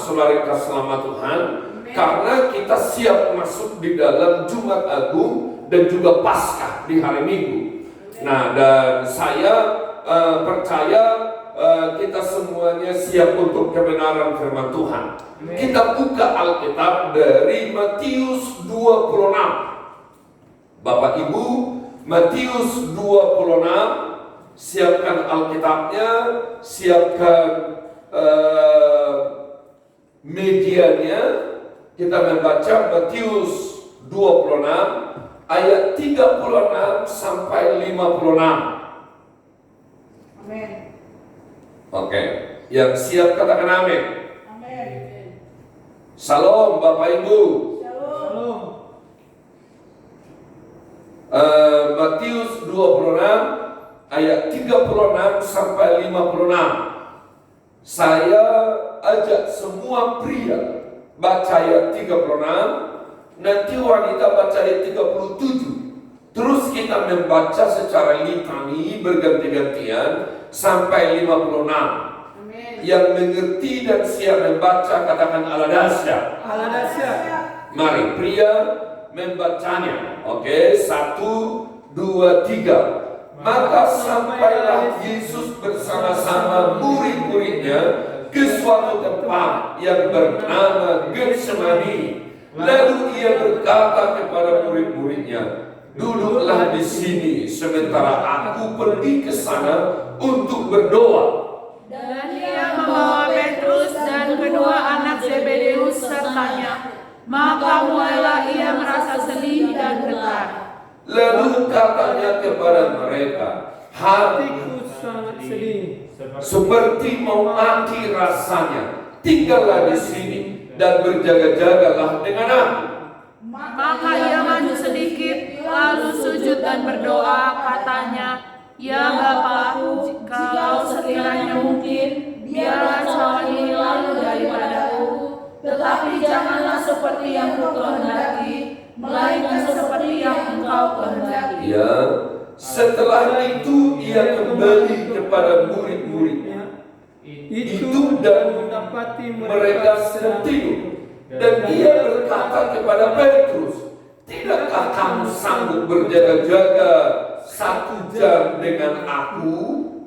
saudara kasih nama Tuhan, karena kita siap masuk di dalam Jumat Agung dan juga Paskah di hari Minggu. Nah, dan saya percaya kita semuanya siap untuk kebenaran firman Tuhan. Kita buka Alkitab dari Matius 26. Bapak Ibu, Matius 26, siapkan Alkitabnya, siapkan medianya. Kita membaca Matius 26 ayat 36 sampai 56. Amin. Oke, yang siap katakan amin. Amin. Salam Bapak Ibu. Shalom. Matius 26 ayat 36 sampai 56. Saya ajak semua pria baca ayat 36, nanti wanita baca ayat 37. Terus kita membaca secara litani berganti-gantian sampai 56. Amin. Yang mengerti dan siap membaca katakan ala dahsyat. Allah dahsyat. Mari pria membacanya. Oke, 1, 2, 3. Maka sampailah Yesus bersama-sama murid-muridnya ke suatu tempat yang bernama Getsemani. Lalu ia berkata kepada murid-muridnya, duduklah di sini sementara aku pergi ke sana untuk berdoa. Dan ia membawa Petrus dan kedua anak Zebedeus sertanya. Maka mulailah ia merasa sedih dan getar. Lalu katanya kepada mereka, hatiku sangat sedih, seperti mau mati rasanya. Tinggallah di sini dan berjaga-jagalah dengan aku. Maka ia maju sedikit, lalu sujud dan berdoa, katanya, ya Bapa, jikalau sekiranya mungkin, biarlah cawan ini lalu daripadaku. Tetapi janganlah seperti yang kukehendaki, melainkan seperti yang Engkau kehendaki. Ya, setelah itu ia kembali kepada murid-muridnya. Itu dan mendapati mereka sedang tidur. Dan ia berkata kepada Petrus, tidakkah kamu sanggup berjaga-jaga 1 jam dengan aku?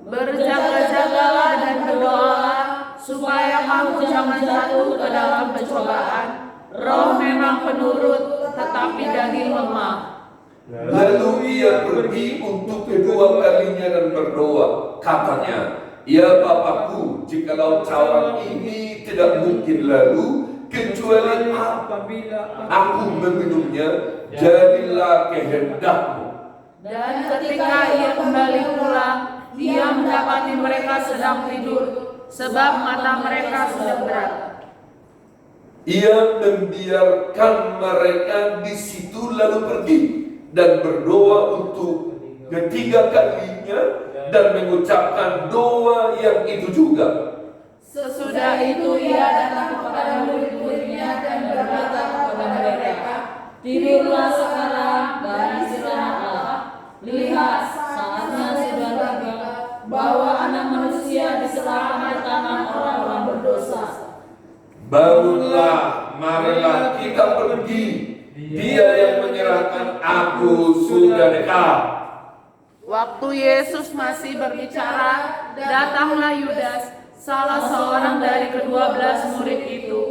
Berjaga-jagalah dan berdoalah, supaya kamu jangan jatuh ke dalam pencobaan. Roh memang penurut, tetapi daging lemah. Lalu ia pergi untuk kedua kalinya dan berdoa. Katanya, ya Bapakku, jikalau cawan ini tidak mungkin lalu, kecuali apabila aku meminumnya, jadilah kehendakmu. Dan ketika ia kembali pulang, dia mendapati mereka sedang tidur, sebab mata mereka sudah berat. Ia membiarkan mereka di situ lalu pergi dan berdoa untuk ketiga kalinya dan mengucapkan doa yang itu juga. Sesudah itu ia datang kepada murid-muridnya dan berkata kepada mereka, tidurlah sekarang dan istirahatlah. Lihat, saatnya sudah tiba bahwa Anak Manusia diserahkan ke tangan orang-orang berdosa. Bangunlah, marilah kita pergi. Dia yang menyerahkan aku sudah dekat. Waktu Yesus masih berbicara, datanglah Yudas, salah seorang dari ke-12 murid itu,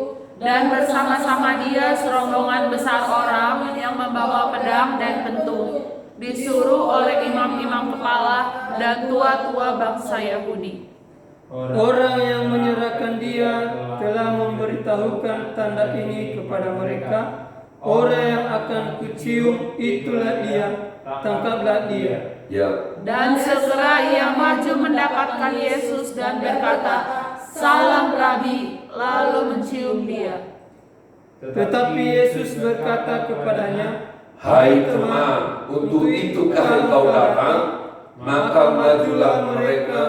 dan bersama-sama dia serombongan besar orang yang membawa pedang dan pentung, disuruh oleh imam-imam kepala dan tua-tua bangsa Yahudi. orang yang menyerahkan dia telah memberitahukan tanda ini kepada mereka. Orang yang akan kucium itulah dia, tangkaplah dia. Ya, Dan segera ia maju mendapatkan Yesus dan berkata, salam Rabi, lalu mencium dia. Tetapi Yesus berkata kepadanya, hai teman, untuk itukah engkau datang? Maka majulah mereka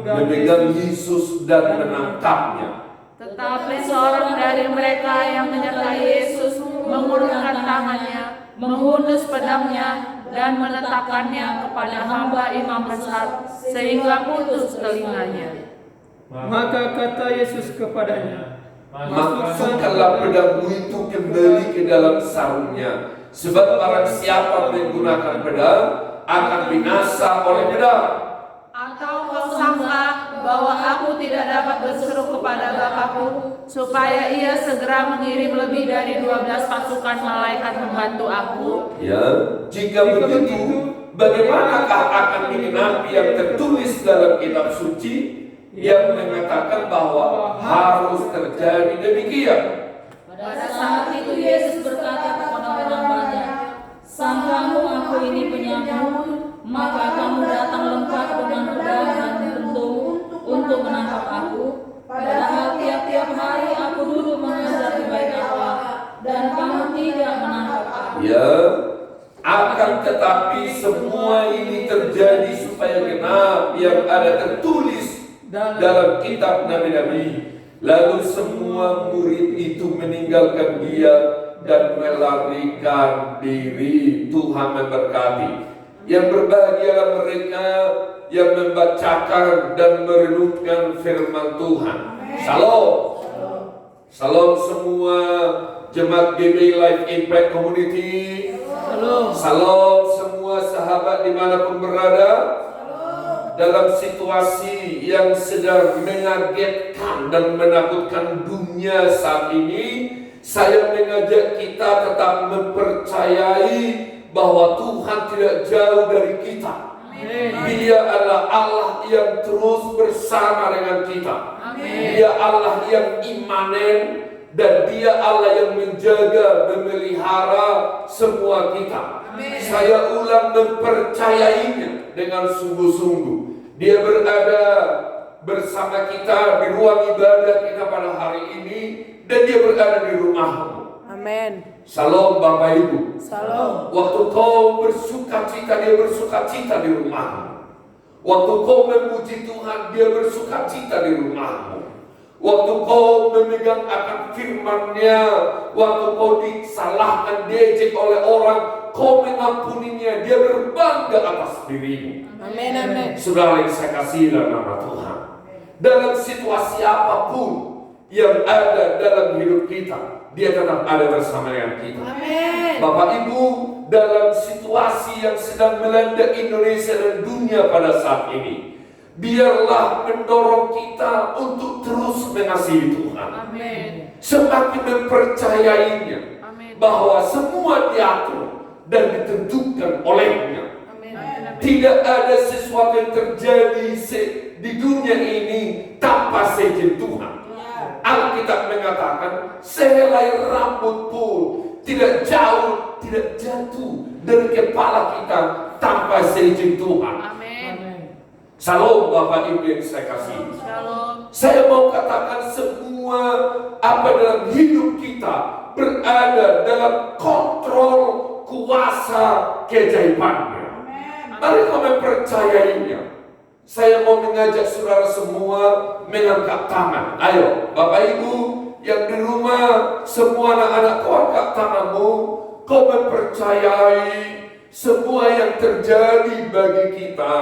memegang Yesus dan menangkapnya. Tetapi seorang dari mereka yang menyertai Yesus mengulurkan tangannya, menghunus pedangnya, dan meletakkannya kepada hamba imam besar, sehingga putus telinganya. maka kata Yesus kepadanya, masukkanlah pedangmu itu kembali ke dalam sarungnya. Sebab barang siapa menggunakan pedang akan binasa oleh pedang. Atau kau sangka bahwa aku tidak dapat berseru kepada Bapakku supaya ia segera mengirim lebih dari 12 pasukan malaikat membantu aku? Ya, jika begitu, bagaimanakah akan genapi yang tertulis dalam kitab suci yang mengatakan bahwa harus terjadi demikian? Pada saat itu Yesus berkata kepada orang banyak, "Sangkamu aku ini penyakit, maka kamu datang lengkap dengan pedang dan bentuk untuk menangkap aku. Padahal tiap-tiap hari aku duduk mengajar di bait Allah, dan kamu tidak menangkap aku." Ya, akan tetapi semua ini terjadi supaya genap yang ada tertulis dalam kitab nabi-nabi. Lalu semua murid itu meninggalkan dia dan melarikan diri. Tuhan memberkati. Yang berbahagialah mereka yang membacakan dan merenungkan firman Tuhan. Shalom. Shalom semua jemaat GBI Life Impact Community. Shalom semua sahabat dimanapun berada. Dalam situasi yang sedang mengagetkan dan menakutkan dunia saat ini, saya mengajak kita tetap mempercayai bahwa Tuhan tidak jauh dari kita. Dia adalah Allah yang terus bersama dengan kita. Dia Allah yang imanen, dan Dia Allah yang menjaga, memelihara semua kita. Saya ulang mempercayainya dengan sungguh-sungguh. Dia berada bersama kita di ruang ibadah kita pada hari ini, dan Dia berada di rumahmu. Amin. Shalom Bapak Ibu. Shalom. Waktu kau bersuka cita, Dia bersuka cita di rumahmu. Waktu kau memuji Tuhan, Dia bersuka cita di rumahmu. Waktu kau memegang akan firman-Nya, waktu kau disalahkan, diejek oleh orang, kau mengampuninya, Dia berbangga atas dirimu. Amin, amin. Saudara yang saya kasih dalam nama Tuhan, dalam situasi apapun yang ada dalam hidup kita, Dia tetap ada bersama dengan kita. Amin. Bapak Ibu, dalam situasi yang sedang melanda Indonesia dan dunia pada saat ini, biarlah mendorong kita untuk terus mengasihi Tuhan. Amin. Semakin mempercayainya bahwa semua diatur dan ditentukan olehnya. Amin. Tidak ada sesuatu yang terjadi di dunia ini tanpa seizin Tuhan. Alkitab mengatakan sehelai rambut pun tidak jauh, tidak jatuh dari kepala kita tanpa seizin Tuhan. Amin. Shalom Bapak Ibu yang saya kasih. Shalom. Saya mau katakan semua apa dalam hidup kita berada dalam kontrol kuasa keajaibannya. Mari kau mempercayainya. Saya mau mengajak saudara semua mengangkat tangan. Ayo Bapak Ibu yang di rumah, semua anak-anak, kau angkat tanganmu. Kau mempercayai semua yang terjadi bagi kita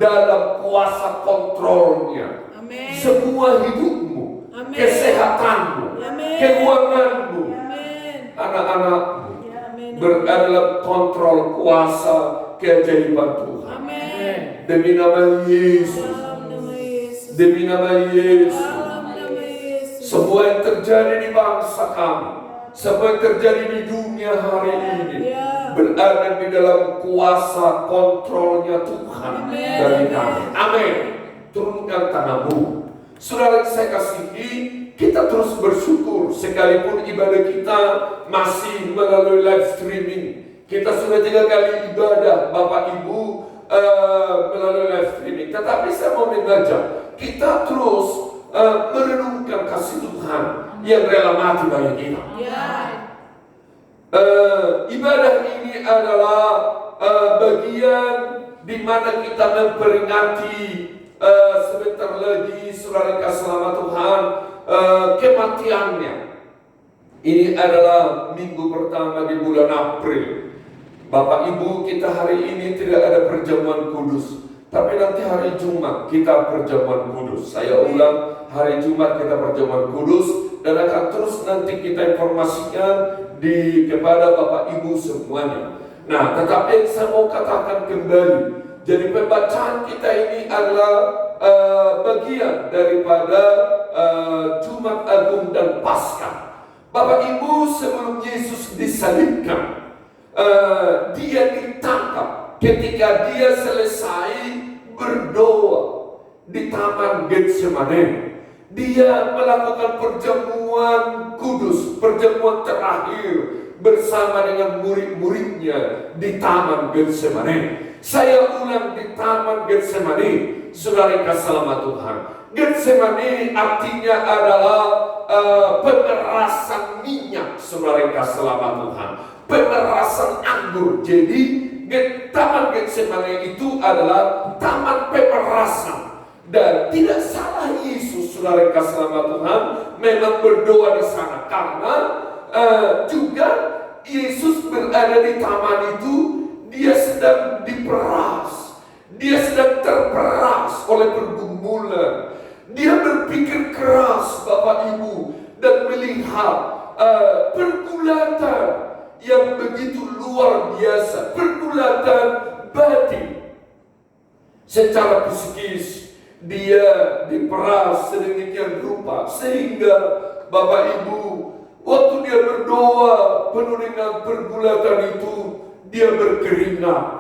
dalam kuasa kontrolnya. Amin. Semua hidupmu, Amin. kesehatanmu, Amin. keuanganmu, Amin. anak-anakmu Amin. berada dalam kontrol kuasa keajaiban Tuhan. Amin. Demi nama Yesus, Dalam nama Yesus. demi nama Yesus, Dalam nama Yesus. semua yang terjadi di bangsa kami, semua yang terjadi di dunia hari ini, berada di dalam kuasa kontrolnya Tuhan dari kami. Amin. Turunkan tanganmu. Saudara yang saya kasihi, kita terus bersyukur sekalipun ibadah kita masih melalui live streaming. Kita sudah 3 kali ibadah Bapak Ibu melalui live streaming. Tetapi saya mau mengajak kita terus merenungkan kasih Tuhan yang rela mati bagi kita. Ibadah ini adalah bagian di mana kita memperingati sebentar lagi saudara kasih nama Tuhan kematiannya. Ini adalah minggu pertama di bulan April. Bapak Ibu, kita hari ini tidak ada perjamuan kudus, tapi nanti hari Jumat kita perjamuan kudus. Saya ulang, hari Jumat kita perjamuan kudus, dan akan terus nanti kita informasikan kepada Bapak Ibu semuanya. Nah, tetapi saya mau katakan kembali, jadi pembacaan kita ini adalah bagian daripada Jumat Agung dan Paskah. Bapak Ibu, sebelum Yesus disalibkan, dia ditangkap ketika dia selesai berdoa di Taman Getsemani. Dia melakukan perjamuan kudus, perjamuan terakhir bersama dengan murid-muridnya di Taman Getsemani. Saya ulang, di Taman Getsemani, saudara kasih selamat Tuhan. Getsemani artinya adalah pemerasan minyak, saudara kasih selamat Tuhan. Pemerasan anggur. Jadi Taman Getsemani itu adalah taman pemerasan. Dan tidak salah Yesus, saudara kasih selamat Tuhan, memang berdoa di sana, karena juga Yesus berada di taman itu. Dia sedang diperas, dia sedang terperas oleh pergumulan. Dia berpikir keras, Bapak Ibu, dan melihat pergulatan yang begitu luar biasa, pergulatan batin. Secara psikis dia diperas sedemikian rupa sehingga Bapak Ibu, waktu dia berdoa penuh dengan pergulatan itu, dia berkeringat.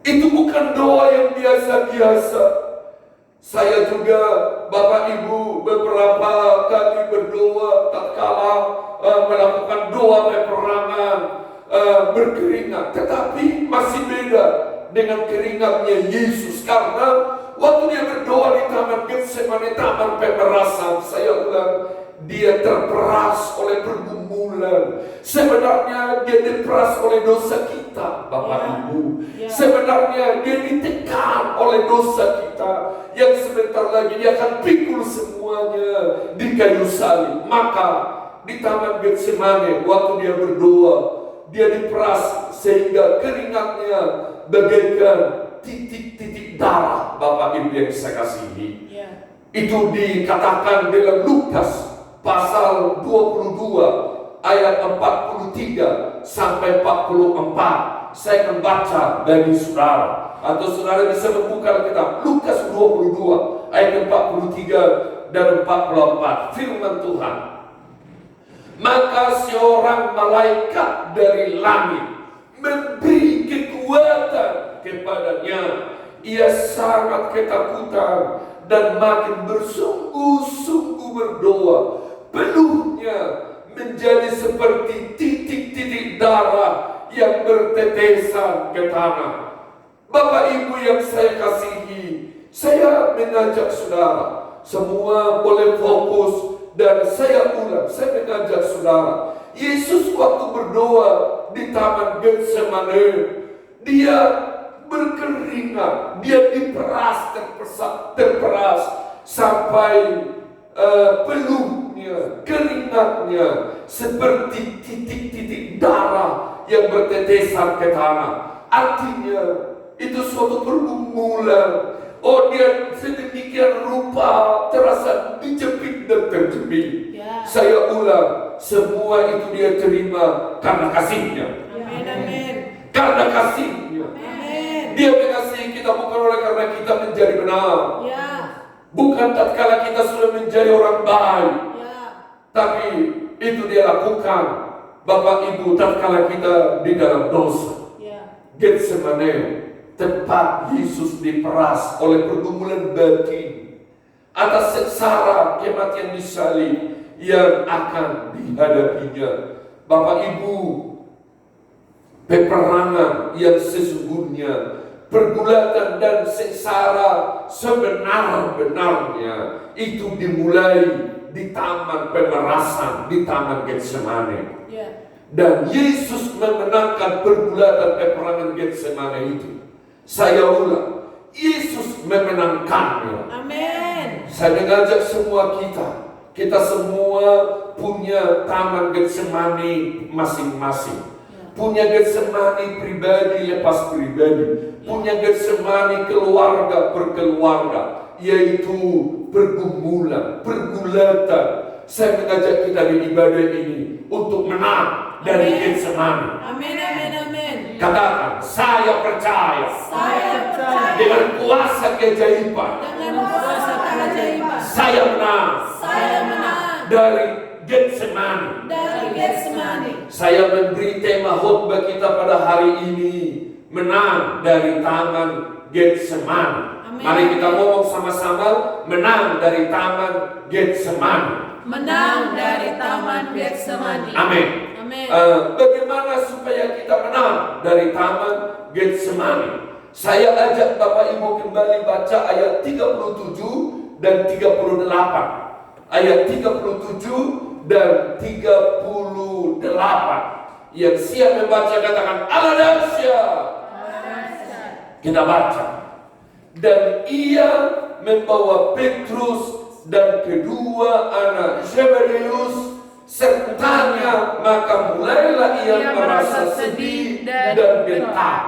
Itu bukan doa yang biasa-biasa. Saya juga, Bapak Ibu, beberapa kali berdoa tatkala melakukan doa peperangan, berkeringat. Tetapi masih beda dengan keringatnya Yesus, karena waktu dia berdoa di Taman Getsemani, taman pemerasan, saya ulang, dia terperas oleh pergumulan. Sebenarnya dia diperas oleh dosa kita, Bapak Ibu. Sebenarnya dia ditekan oleh dosa kita, yang sebentar lagi dia akan pikul semuanya di kayu salib. Maka di Taman Getsemani, waktu dia berdoa, dia diperas sehingga keringatnya bagaikan titik-titik darah, Bapak Ibu yang saya kasihi. Itu dikatakan dalam Lukas pasal 22 ayat 43 sampai 44. Saya akan baca bagi saudara, atau saudara bisa membuka kitab Lukas 22 ayat 43 dan 44. Firman Tuhan, maka seorang malaikat dari langit memberi kekuatan kepadanya. Ia sangat ketakutan dan makin bersungguh-sungguh berdoa. Peluhnya menjadi seperti titik-titik darah yang bertetesan ke tanah. Bapak Ibu yang saya kasihi, saya mengajak saudara semua boleh fokus, dan saya ulang, saya mengajak saudara, Yesus waktu berdoa di Taman Getsemani, dia berkeringat, dia diperas, terperas sampai peluhnya, keringatnya seperti titik-titik darah yang bertetesan ke tanah. Artinya itu suatu pergumulan. Oh, dia sedemikian rupa terasa dijepit dan terjepit. Saya ulang, semua itu dia terima karena kasihnya. Amin. Karena kasihnya. Dia mengasihi kita bukan oleh karena kita menjadi benar. Bukan tatkala kita sudah menjadi orang baik. Tapi itu dia lakukan, Bapak Ibu, tatkala kita di dalam dosa. Getsemani, tempat Yesus diperas oleh pergumulan batin atas sengsara kematian di salib yang akan dihadapinya. Bapak Ibu, peperangan yang sesungguhnya, pergulatan dan sengsara sebenar-benarnya itu dimulai di taman pemerasan, di Taman Getsemani. Dan Yesus memenangkan pergulatan peperangan Getsemani itu. Saya ulang, Yesus memenangkannya. Amin. Saya mengajak semua kita semua punya Taman Getsemani masing-masing. Punya Getsemani pribadi lepas pribadi, punya Getsemani keluarga per keluarga, yaitu pergumulan, pergulatan. Saya mengajak kita di ibadah ini untuk menang dari Getsemani. Amin, amin, amin. Katakan, saya percaya Saya percaya dengan kuasa keajaiban dengan kuasa keajaiban. saya menang Saya menang dari Getsemani. dari Getsemani. Saya memberi tema khotbah kita pada hari ini, menang dari tangan Getsemani. Amin. Mari kita ngomong sama-sama, menang dari tangan Getsemani. Menang dari taman Getsemani. Amin. Amin. Bagaimana supaya kita menang dari taman Getsemani? Saya ajak Bapak Ibu kembali baca ayat 37 dan 38. Ayat 37 dan 38. Yang siap membaca katakan Aladesia. Kita baca. Dan ia membawa Petrus dan kedua anak Zebedeus sertanya, maka mulailah ia merasa sedih dan gentar.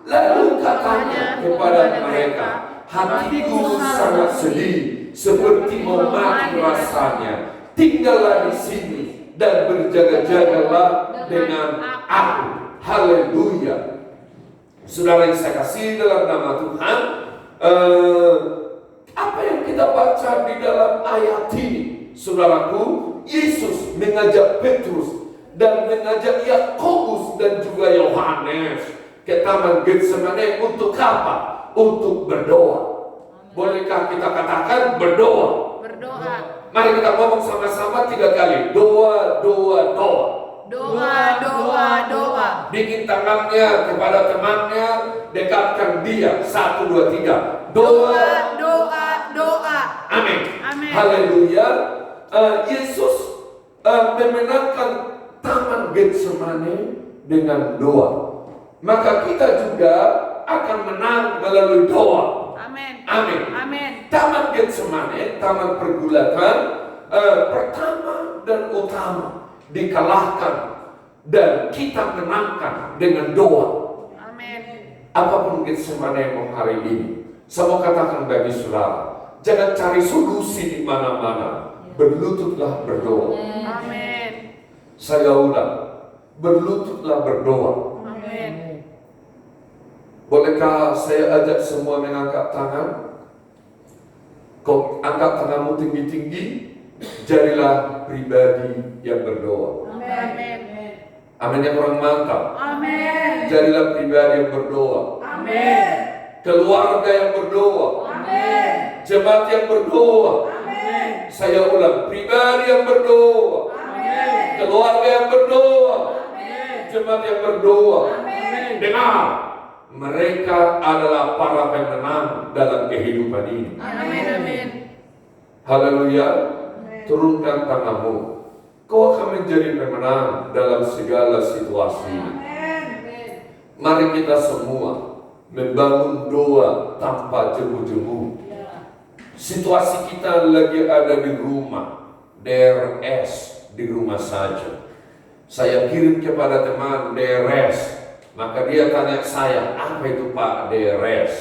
Lalu katanya kepada mereka, hatiku sangat sedih, seperti mau mati rasanya. Tinggallah di sini dan berjaga-jagalah dengan aku. Haleluya. Saudara yang saya kasih dalam nama Tuhan, apa yang kita baca di dalam ayat ini, saudaraku, Yesus mengajak Petrus dan mengajak Yakobus dan juga Yohanes ke taman Getsemani untuk apa? Untuk berdoa. Bolehkah kita katakan berdoa? Berdoa. Mari kita ngomong sama-sama 3 kali. Doa, doa, doa. Doa, doa, doa. Bikin tangannya kepada temannya, dekatkan dia. 1, 2, 3. Doa, doa, doa. Amin. Amin. Haleluya. Yesus memenangkan taman Getsemani dengan doa. Maka kita juga akan menang melalui doa. Amin. Amin. Amin. Taman Getsemani, taman pergulatan, pertama dan utama dikalahkan dan kita menangkan dengan doa. Amin. Apapun Getsemani mau hari ini, saya mau katakan bagi saudara, jangan cari solusi di mana-mana. Berlututlah berdoa. Amin. Saya ulang, berlututlah berdoa. Amin. Bolehkah saya ajak semua mengangkat tangan? Kau angkat tanganmu tinggi-tinggi, jadilah pribadi yang berdoa. Amin. Amin yang kurang mantap. Amin. Jadilah pribadi yang berdoa. Amin. Keluarga yang berdoa. Amin. Jemaat yang berdoa. Amin. Saya ulang, pribadi yang berdoa. Amin. Keluarga yang berdoa. Amin. Jemaat yang berdoa. Amin. Dengar, mereka adalah para pemenang dalam kehidupan ini. Amin. Amin. Haleluya. Turunkan tanganmu. Kau akan menjadi pemenang dalam segala situasi. Mari kita semua membangun doa tanpa jemu-jemu. Situasi kita lagi ada di rumah, DRS, di rumah saja. Saya kirim kepada teman DRS, maka dia tanya saya, apa itu Pak DRS?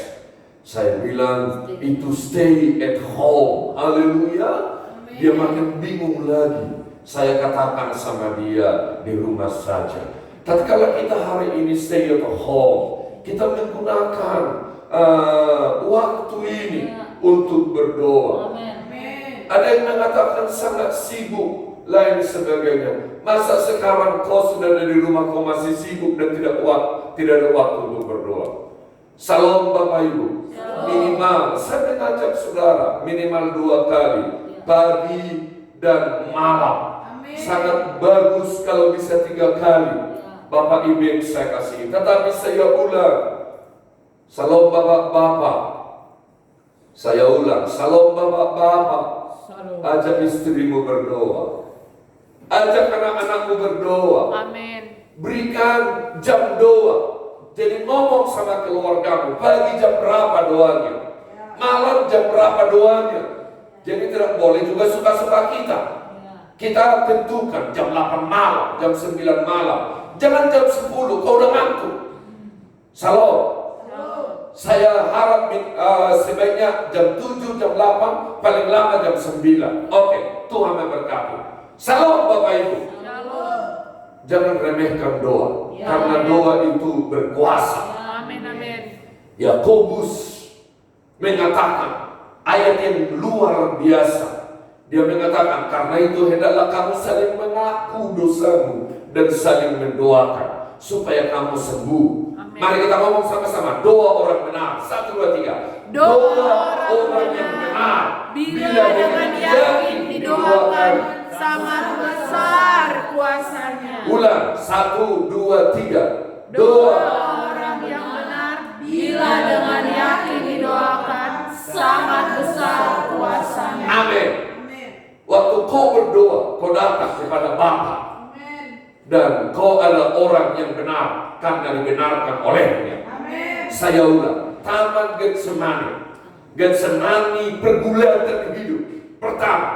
Saya bilang, itu stay at home. Haleluya. Dia makin bingung lagi. Saya katakan sama dia, di rumah saja. Tatkala kita hari ini stay at home, kita menggunakan waktu ini untuk berdoa. Ada yang mengatakan sangat sibuk, lain sebagainya. Masa sekarang kau sudah ada di rumah, kau masih sibuk dan tidak ada waktu untuk berdoa? Salam Bapak Ibu. Minimal, saya mengajak saudara, minimal 2 kali, pagi dan malam. Sangat bagus kalau bisa 3 kali. Bapak Ibu yang saya kasih. Tetapi saya ulang, salam bapak-bapak. Saya ulang, salam bapak-bapak. Ajak istrimu berdoa. Ajak anak-anakmu berdoa. Amin. Berikan jam doa. Jadi ngomong sama keluargamu, pagi jam berapa doanya, malam jam berapa doanya. Jadi tidak boleh juga suka-suka kita. Kita tentukan jam 8 malam, jam 9 malam. Jangan jam 10, kau udah ngantuk. Salam. Saya harap sebaiknya jam 7, jam 8, paling lama jam 9. Oke, Tuhan memberkati. Salam Bapak Ibu. Jangan remehkan doa, karena doa itu berkuasa. Amin, amin. Yakobus mengatakan ayat yang luar biasa. Dia mengatakan, karena itu hendaklah kamu saling mengaku dosamu dan saling mendoakan supaya kamu sembuh. Amin. Mari kita ngomong sama-sama, doa orang benar. 1, 2, 3. Doa orang yang benar bila dengan yakin didoakan, sangat besar kuasanya. Ulang, 1, 2, 3. Doa orang yang benar bila dengan yakin didoakan, sangat besar kuasanya. Amin. Waktu kau berdoa, kau datang kepada Bapa, dan kau adalah orang yang benar karena dibenarkan olehnya. Saya ulang, Taman Getsemani. Getsemani pergulatan hidup. Pertama,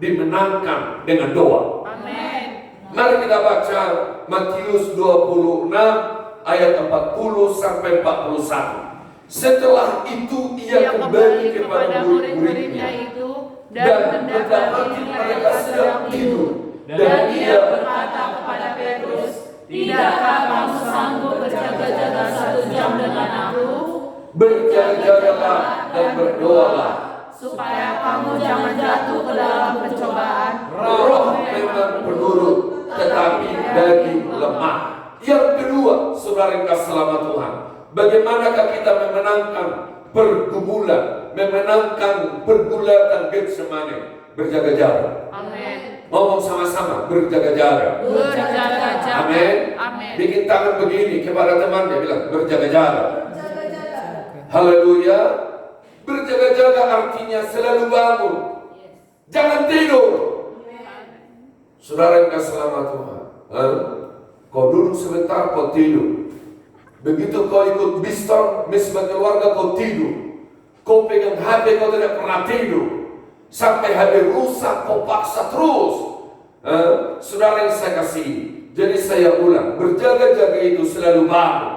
dimenangkan dengan doa. Amin. Mari kita baca Matius 26 ayat 40 sampai 41. Setelah itu ia kembali kepada murid-muridnya itu dan mendapati mereka sedang tidur. Dan ia berkata kepada Petrus, tidakkah kamu sanggup berjaga-jaga 1 jam dengan aku? Berjaga-jagalah dan berdoalah, Supaya kamu jangan jatuh ke dalam pencobaan. roh memang penurut, tetapi daging lemah. Yang kedua, saudara yang kasih selamat Tuhan, bagaimanakah kita memenangkan pergumulan, memenangkan pergulatan Getsemani? Berjaga-jaga. Amin. Ngomong sama-sama, berjaga-jaga. Berjaga-jaga. Amin. Amin. Bikin tangan begini kepada temannya, bilang berjaga-jaga. Haleluya. Berjaga-jaga artinya selalu bangun. Jangan tidur. Saudara yang kasih selamat Tuhan, kau duduk sebentar, kau tidur. Begitu kau ikut bistor, sebagai keluarga kau tidur. Kau pegang HP, kau tidak pernah tidur. Sampai HP rusak, kau paksa terus. Saudara yang saya kasih, jadi saya ulang, berjaga-jaga itu selalu bangun.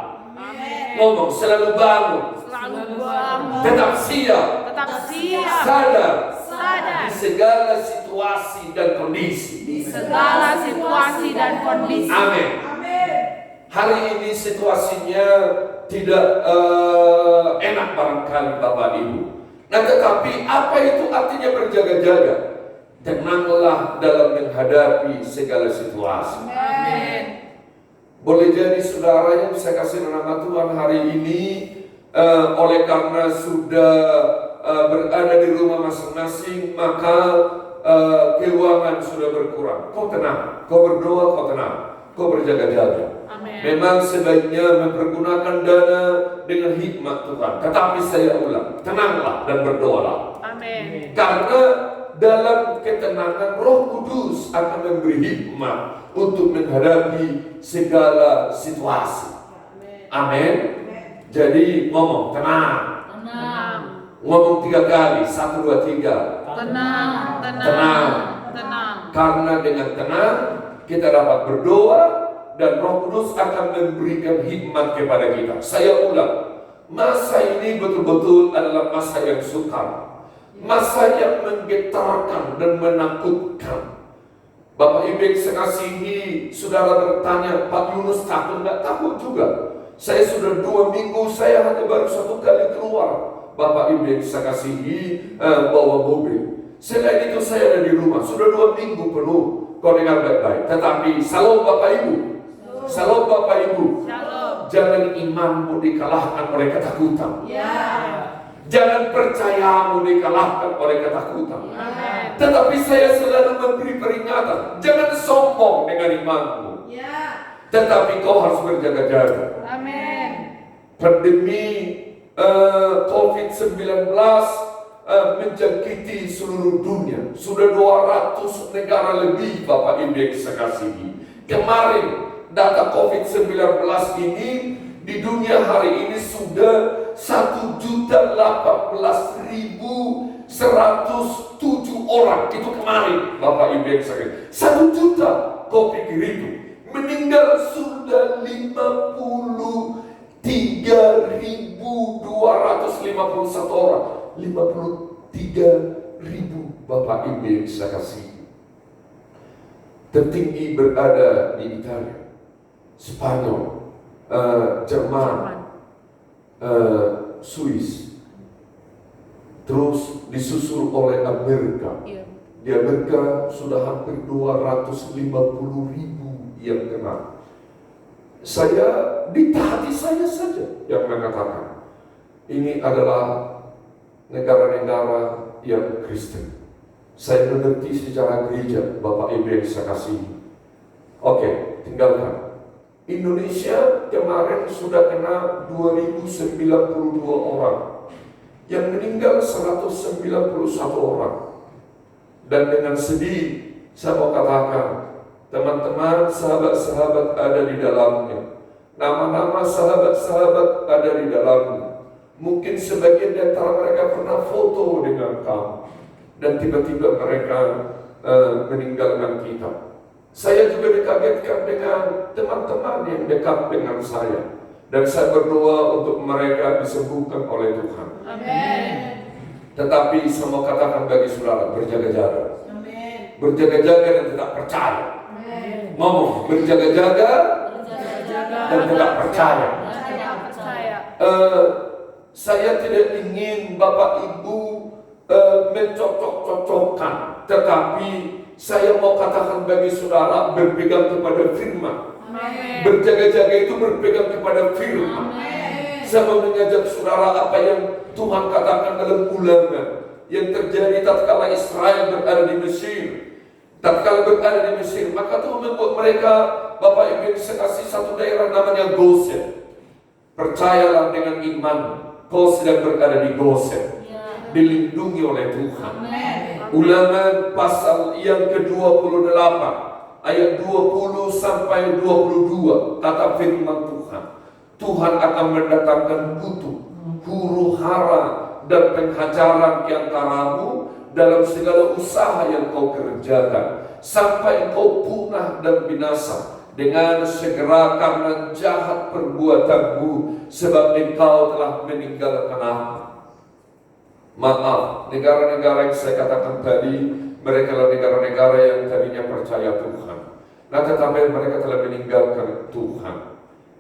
Ngomong, selalu bangun. Selalu bangun. Tetap siap. Tetap siap. Sadar. Sadar. Di segala situasi dan kondisi. Di segala situasi dan kondisi. Amin. Hari ini situasinya tidak enak barangkali Bapak Ibu. Nah, tetapi apa itu artinya berjaga-jaga? Tenanglah dalam menghadapi segala situasi. Amin. Boleh jadi saudara yang saya kasih nama Tuhan hari ini, oleh karena sudah berada di rumah masing-masing, maka keuangan sudah berkurang. Kau tenang, kau berdoa, kau tenang, kau berjaga-jaga. Amin. Memang sebaiknya mempergunakan dana dengan hikmat Tuhan. Tetapi saya ulang, tenanglah dan berdoalah. Amin. Karena dalam ketenangan Roh Kudus akan memberi hikmat untuk menghadapi segala situasi. Amin. Jadi ngomong tenang. Tenang. Ngomong 3 kali, 1, 2, 3. Tenang. Tenang. Tenang. Tenang. Karena dengan tenang kita dapat berdoa dan Roh Kudus akan memberikan hikmat kepada kita. Saya ulang, masa ini betul-betul adalah masa yang sukar. Masa yang menggetarkan dan menakutkan. Bapak Ibu yang saya kasihi, saudara bertanya, Pak Yunus takut? Enggak takut juga. Saya sudah 2 minggu, saya hanya baru 1 kali keluar. Bapak Ibu yang saya kasihi, bawa mobil. Selain itu saya ada di rumah, sudah 2 minggu penuh. Kau dengar baik-baik. Tetapi, salam Bapak Ibu. Salam Bapak Ibu. Shalom. Jangan imanmu dikalahkan oleh ketakutan. Ya. Jangan percayamu dikalahkan oleh ketakutan. Amin. Tetapi saya selalu memberi peringatan, jangan sombong dengan imanmu. Tetapi kau harus berjaga-jaga. Amin. Pandemi COVID-19 menjangkiti seluruh dunia. Sudah 200 negara lebih Bapak Ibu yang saya kasihi. Kemarin data COVID-19 ini di dunia hari ini sudah 1.018.107 orang. Itu kemarin Bapak Ibu yang sakit. 1 juta, kau pikir itu. Meninggal sudah 50 3.251 orang. 53.000 Bapak Ibu yang saya kasih. Tertinggi berada di Italia, Spanyol, Jerman, Swiss. Terus disusul oleh Amerika. Di Amerika sudah hampir 250.000 yang kena. Saya di hati saya saja yang mengatakan ini adalah negara-negara yang Kristen. Saya mengerti secara gereja, Bapak Ibu yang saya kasihi. Oke, tinggalkan. Indonesia kemarin sudah kena 2092 orang. Yang meninggal 191 orang. Dan dengan sedih saya mau katakan, teman-teman, sahabat-sahabat ada di dalamnya. Nama-nama sahabat-sahabat ada di dalamnya. Mungkin sebagian di antara mereka pernah foto dengan kamu. Dan tiba-tiba mereka meninggalkan kita. Saya juga dikagetkan dengan teman-teman yang dekat dengan saya. Dan saya berdoa untuk mereka disembuhkan oleh Tuhan. Amin. Tetapi saya mau katakan bagi saudara, berjaga-jaga. Amin. Berjaga-jaga dan tetap percaya. Amin. Ngomong, berjaga-jaga dan tetap percaya. Saya tidak ingin Bapak Ibu mencocok-cocokkan, tetapi saya mau katakan bagi saudara, berpegang kepada firman. Amin. Berjaga-jaga itu berpegang kepada firman. Amin. Saya mau mengajak saudara apa yang Tuhan katakan dalam Ulangan yang terjadi tatkala Israel berada di Mesir. Tatkala berada di Mesir, maka Tuhan membuat mereka, Bapak Ibu yang sekasih, satu daerah namanya Gosen. Percayalah dengan iman, kau sedang berada di Gosen, dilindungi oleh Tuhan. Ulangan pasal yang ke-28 ayat 20 sampai 22, kata firman Tuhan, Tuhan akan mendatangkan kutuk, huru hara dan penghajaran di antaramu dalam segala usaha yang kau kerjakan, sampai engkau punah dan binasa dengan segera karena jahat perbuatanmu, sebab engkau telah meninggalkan aku. Maaf, negara-negara yang saya katakan tadi, mereka adalah negara-negara yang tadinya percaya Tuhan. Nah, tetapi mereka telah meninggalkan Tuhan.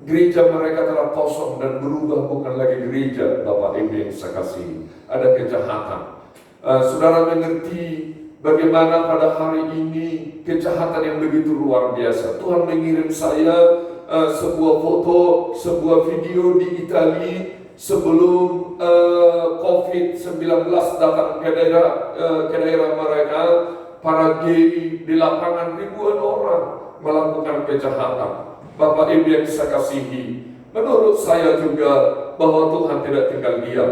Gereja mereka telah kosong dan berubah bukan lagi gereja, Bapak Ibu yang saya kasihi. Ada kejahatan. Saudara mengerti bagaimana pada hari ini kejahatan yang begitu luar biasa. Tuhan mengirim saya sebuah foto, sebuah video di Italia sebelum COVID-19 datang ke daerah mereka. Para gay di lapangan, ribuan orang melakukan kejahatan. Bapak Ibu yang saya kasihi, menurut saya juga bahwa Tuhan tidak tinggal diam.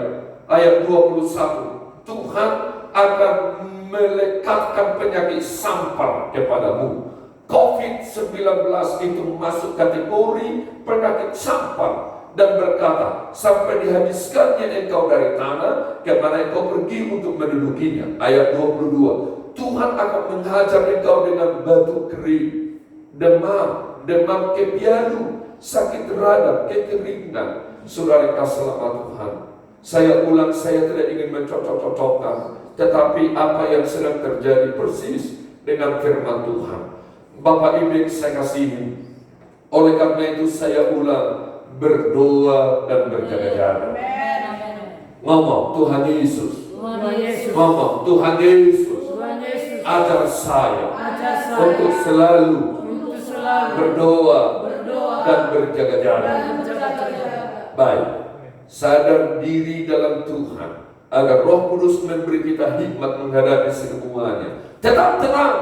Ayat 21, Tuhan akan melekatkan penyakit sampar kepadamu. COVID-19 itu masuk kategori penyakit sampar, dan berkata, sampai dihabiskannya engkau dari tanah kemana engkau pergi untuk mendudukinya. Ayat 22, Tuhan akan menghajar engkau dengan batu kering, demam kepialu, sakit radang, kekeringan. Saudara kasih nama Tuhan, saya ulang, saya tidak ingin mencocok-cocokkan, tetapi apa yang sedang terjadi persis dengan firman Tuhan. Bapak Ibu yang saya kasihi, oleh karena itu saya ulang, berdoa dan berjaga-jaga. Ngomong, Tuhan Yesus. Ngomong, Tuhan Yesus, ajar saya untuk selalu berdoa dan berjaga-jaga. Baik, sadar diri dalam Tuhan, agar Roh Kudus memberi kita hikmat menghadapi semuanya. Tetap tenang,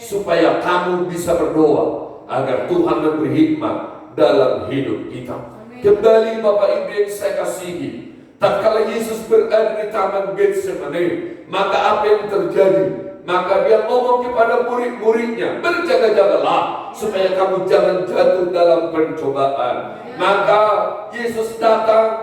supaya kamu bisa berdoa, agar Tuhan memberi hikmat dalam hidup kita. Kembali Bapak Ibu yang saya kasihi, tatkala Yesus berada di taman Getsemani, maka apa yang terjadi? Maka dia ngomong kepada murid-muridnya, berjaga-jagalah supaya kamu jangan jatuh dalam pencobaan. Maka Yesus datang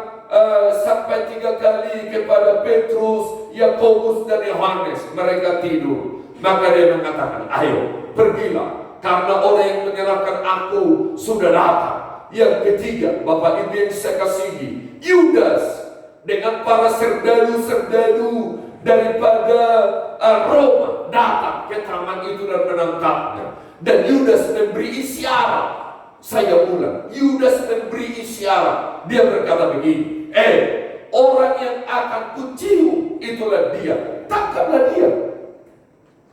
sampai 3 kali kepada Petrus, Yakobus dan Yohanes. Mereka tidur. Maka dia mengatakan, ayo pergilah, karena orang yang menyerahkan aku sudah datang. Yang ketiga, Bapak Ibu yang saya kasihi, Yudas dengan para serdadu-serdadu daripada Roma datang ke taman itu dan menangkapnya. Dan Yudas memberi isyarat. Saya ulang, Yudas memberi isyarat. Dia berkata begini, orang yang akan kucium itulah dia, tangkaplah dia.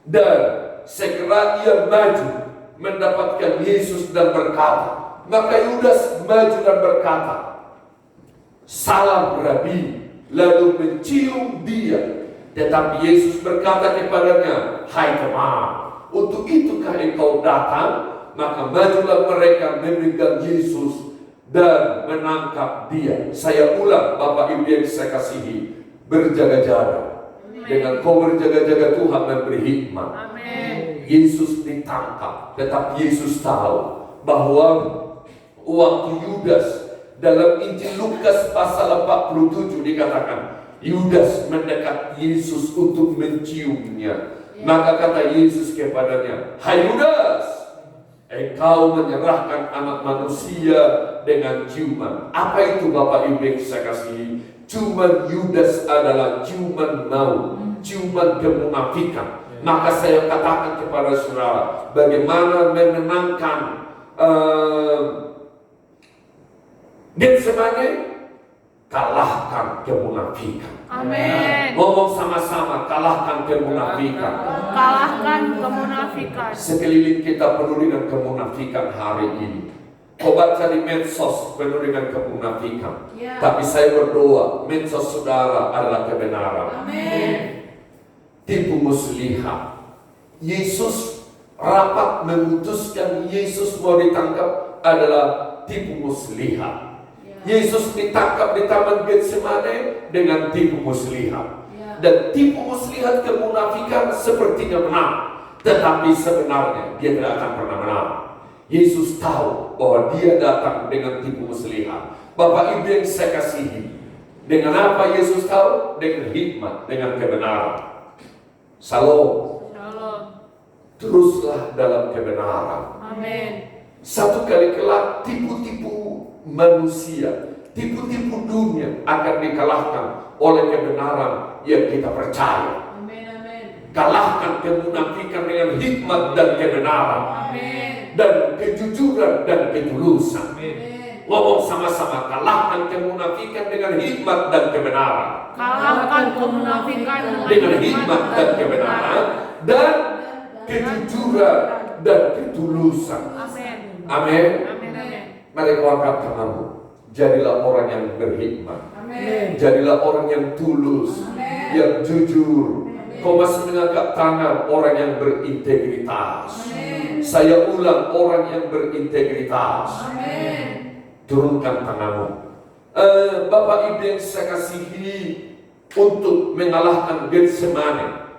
Dan segera ia maju mendapatkan Yesus dan berkata, maka Yudas maju dan berkata, salam Rabi, lalu mencium dia. Tetapi Yesus berkata kepadanya, hai teman, untuk itukah engkau datang? Maka majulah mereka memegang Yesus dan menangkap dia. Saya ulang, Bapak Ibu yang saya kasihi, berjaga-jaga. Dengan kau berjaga-jaga, Tuhan memberi hikmat. Yesus ditangkap, tetapi Yesus tahu bahwa waktu Yudas dalam Injil Lukas pasal 47 dikatakan Yudas mendekat Yesus untuk menciumnya. Maka kata Yesus kepadanya, hai Yudas, engkau menyerahkan anak manusia dengan ciuman. Apa itu Bapak Ibu yang saya kasihi? Ciuman Yudas adalah ciuman maut, ciuman kemunafikan. Maka saya katakan kepada saudara, bagaimana memenangkan Getsemani? Kalahkan kemunafikan. Amin. Ngomong sama-sama, kalahkan kemunafikan. Kalahkan kemunafikan. Sekeliling kita penuh dengan kemunafikan hari ini. Kau baca di medsos penuh dengan kemunafikan. Tapi saya berdoa, medsos saudara adalah kebenaran. Amin. Tipu muslihat. Yesus rapat memutuskan Yesus mau ditangkap adalah tipu muslihat. Yesus ditangkap di taman Getsemani dengan tipu muslihat. Dan tipu muslihat kemunafikan sepertinya menang, tetapi sebenarnya dia tidak akan pernah menang. Yesus tahu bahwa dia datang dengan tipu muslihat. Bapak Ibu yang saya kasihi, dengan apa Yesus tahu? Dengan hikmat, dengan kebenaran. Shalom. Teruslah dalam kebenaran. Amin. Satu kali kelak tipu-tipu manusia, tipu-tipu dunia akan dikalahkan oleh kebenaran yang kita percaya. Amin. Amin. Kalahkan kemunafikan dengan hikmat dan kebenaran. Amin. Dan kejujuran dan ketulusan. Amin. Ngomong sama-sama, kalahkan kemunafikan dengan hikmat dan kebenaran. Kalahkan kemunafikan Dengan hikmat dan kebenaran dan kejujuran dan ketulusan. Amin. Amin. Amin. Amin. Mari kau angkat tanganmu. Jadilah orang yang berhikmat. Amin. Jadilah orang yang tulus, Amin. yang jujur. Kau masih mengangkat tangan, orang yang berintegritas. Amin. Saya ulang, orang yang berintegritas. Amin. Turunkan tanganmu. Bapak Ibu yang saya kasihi, untuk mengalahkan Getsemani